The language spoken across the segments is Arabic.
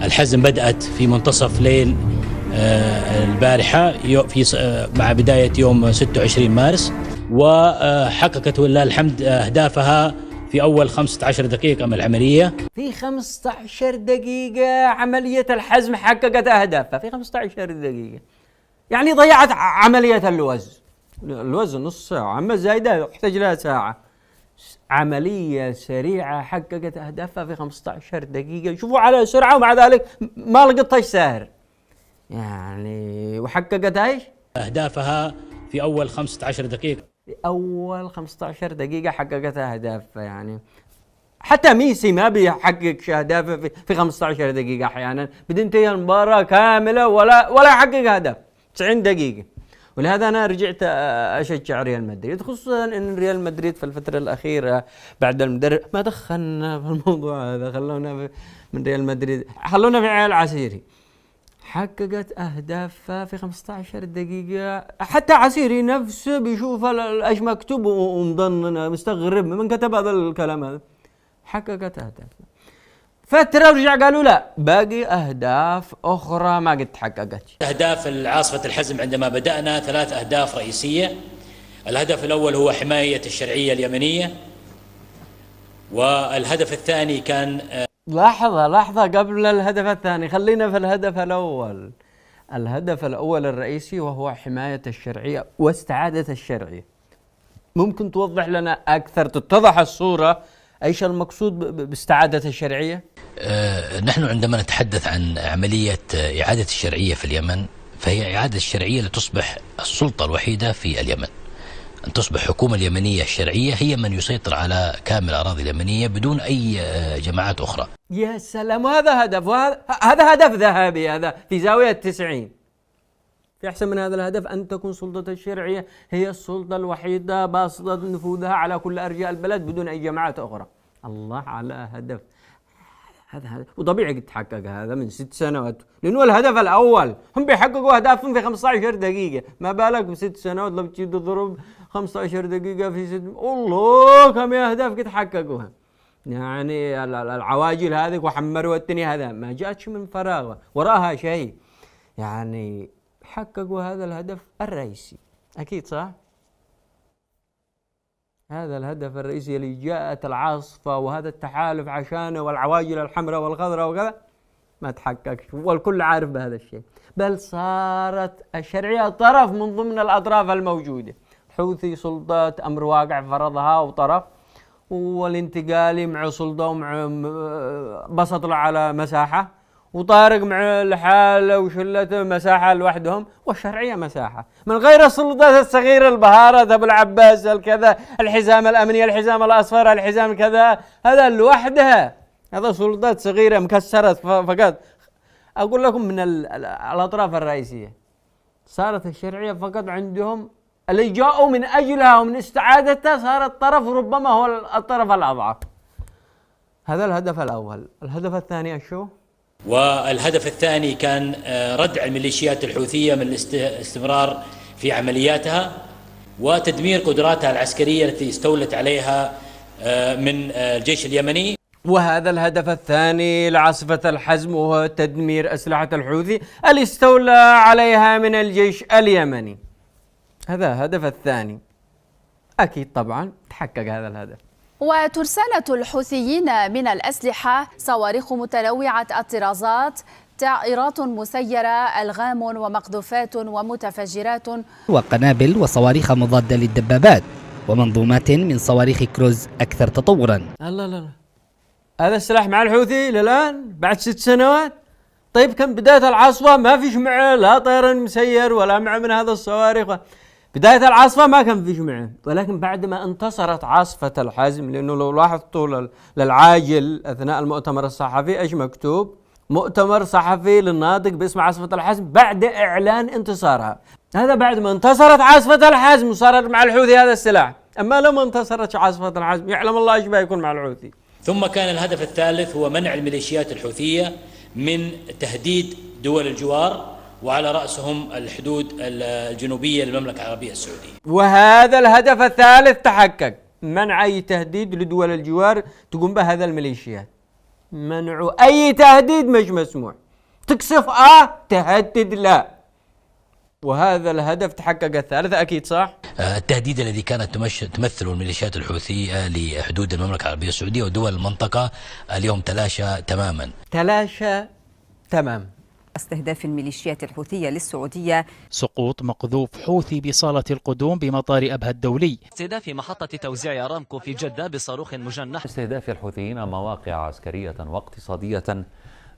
الحزم بدأت في منتصف ليل البارحة مع بداية يوم 26 مارس، وحققت ولله الحمد أهدافها في أول 15 دقيقة من العملية. في 15 دقيقة عملية الحزم حققت أهدافها في 15 دقيقة، يعني ضيعت عملية الوزن نص ساعة، أما الزايدة يحتاج لها ساعة. عملية سريعة حققت أهدافها في 15 دقيقة، شوفوا على سرعة، ومع ذلك ما لقطش ساهر يعني. وحققت ايش؟ أهدافها في أول 15 دقيقة. في أول 15 دقيقة حققت أهدافها يعني. حتى ميسي ما بيحقق أهدافه في 15 دقيقة، أحيانا بتنتهي المباراة كاملة ولا يحقق هدف 90 دقيقة. ولهذا أنا رجعت أشجع ريال مدريد، خصوصا أن ريال مدريد في الفترة الأخيرة بعد المدرب ما دخلنا في الموضوع هذا، خلونا من ريال مدريد، خلونا في عيال عسيري. حققت أهدافها في 15 دقيقة، حتى عسيري نفسه بيشوف ايش مكتوب ومضنن مستغرب من كتب هذا الكلام هذا. حققت أهدافها فترة ورجع قالوا لا باقي أهداف أخرى ما قد تحققت. أهداف عاصفة الحزم عندما بدأنا 3 أهداف رئيسية. الهدف الأول هو حماية الشرعية اليمنية، والهدف الثاني كان لحظة قبل الهدف الثاني، خلينا في الهدف الأول. الهدف الأول الرئيسي وهو حماية الشرعية واستعادة الشرعية. ممكن توضح لنا أكثر، تتضح الصورة ايش المقصود باستعادة الشرعية؟ نحن عندما نتحدث عن عملية إعادة الشرعية في اليمن، فهي إعادة الشرعية لتصبح السلطة الوحيدة في اليمن، أن تصبح الحكومة اليمنية الشرعية هي من يسيطر على كامل الأراضي اليمنية بدون أي جماعات أخرى. يا سلام، وهذا هدف، هذا هدف ذهبي، هذا في زاوية 90. في أحسن من هذا الهدف أن تكون سلطة الشرعية هي السلطة الوحيدة باسطة نفوذها على كل أرجاء البلد بدون أي جماعات أخرى. الله على هدف، هذا وطبيعي قد تحقق هذا من 6 سنوات، لأنه الهدف الأول هم بيحققوا أهدافهم في 15 دقيقة، ما بالك ب6 سنوات لو تجي تضرب 15 دقيقة في 6، الله كم أهداف قد حققوها. يعني العواجل هذه وحمروا الدنيا، هذا ما جاتش من فراغ، وراها شيء يعني. حققوا هذا الهدف الرئيسي أكيد، صح؟ هذا الهدف الرئيسي اللي جاءت العاصفة وهذا التحالف عشانه والعواجل الحمراء والخضراء وكذا ما تحققش، والكل عارف بهذا الشيء. بل صارت الشرعية طرف من ضمن الأطراف الموجودة. الحوثي سلطة أمر واقع فرضها وطرف، والانتقالي مع سلطة ومع بسط على مساحة، وطارق مع الحالة وشلته مساحة لوحدهم، والشرعية مساحة من غير السلطات الصغيرة البهارة أبو العباس الكذا، الحزام الأمني، الحزام الأصفر، الحزام كذا، هذا لوحدها، هذا سلطات صغيرة مكسرت فقط. أقول لكم من الأطراف الرئيسية صارت الشرعية فقط عندهم، اللي جاءوا من أجلها ومن استعادتها صار الطرف ربما هو الطرف الأضعف. هذا الهدف الأول. الهدف الثاني شو؟ والهدف الثاني كان ردع الميليشيات الحوثية من الاستمرار في عملياتها وتدمير قدراتها العسكرية التي استولت عليها من الجيش اليمني. وهذا الهدف الثاني لعاصفة الحزم وهو تدمير أسلحة الحوثي اللي استولى عليها من الجيش اليمني. هذا الهدف الثاني أكيد طبعا تحقق هذا الهدف. وترسانة الحوثيين من الأسلحة صواريخ متنوعة الطرازات، طائرات مسيرة، ألغام ومقذوفات ومتفجرات وقنابل وصواريخ مضادة للدبابات ومنظومات من صواريخ كروز أكثر تطورا. لا هذا السلاح مع الحوثي للآن بعد 6 سنوات؟ طيب كان بداية العاصفة ما فيش معه لا طيران مسير ولا معه من هذا الصواريخ، بداية العاصفة ما كان فيش معه، ولكن بعد ما انتصرت عاصفة الحزم، لأنه لو لاحظتوا للعاجل أثناء المؤتمر الصحفي إيش مكتوب؟ مؤتمر صحفي للناطق باسم عاصفة الحزم بعد إعلان انتصارها. هذا بعد ما انتصرت عاصفة الحزم وصارت مع الحوثي هذا السلاح. أما لو ما انتصرت عاصفة الحزم يعلم الله إيش بيكون مع الحوثي. ثم كان الهدف الثالث هو منع الميليشيات الحوثية من تهديد دول الجوار، وعلى رأسهم الحدود الجنوبية للمملكة العربية السعودية. وهذا الهدف الثالث تحقق، منع أي تهديد لدول الجوار تقوم بهذا الميليشيات. منع أي تهديد مش مسموح. تقصف تهدد لا. وهذا الهدف تحقق. الثالثة أكيد صح. التهديد الذي كانت تمثله الميليشيات الحوثية لحدود المملكة العربية السعودية ودول المنطقة اليوم تلاشى تماما. استهداف الميليشيات الحوثية للسعودية، سقوط مقذوف حوثي بصالة القدوم بمطار أبها الدولي، استهداف محطة توزيع أرامكو في جدة بصاروخ مجنح، استهداف الحوثيين مواقع عسكرية واقتصادية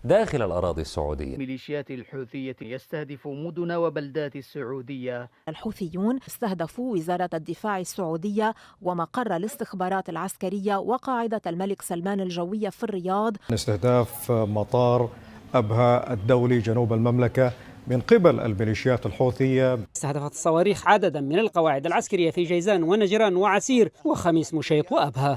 داخل الأراضي السعودية. ميليشيات الحوثية يستهدف مدن وبلدات السعودية. الحوثيون استهدفوا وزارة الدفاع السعودية ومقر الاستخبارات العسكرية وقاعدة الملك سلمان الجوية في الرياض. استهداف مطار أبها الدولي جنوب المملكة من قبل الميليشيات الحوثية. استهدفت الصواريخ عددا من القواعد العسكرية في جيزان ونجران وعسير وخميس مشيط وأبها.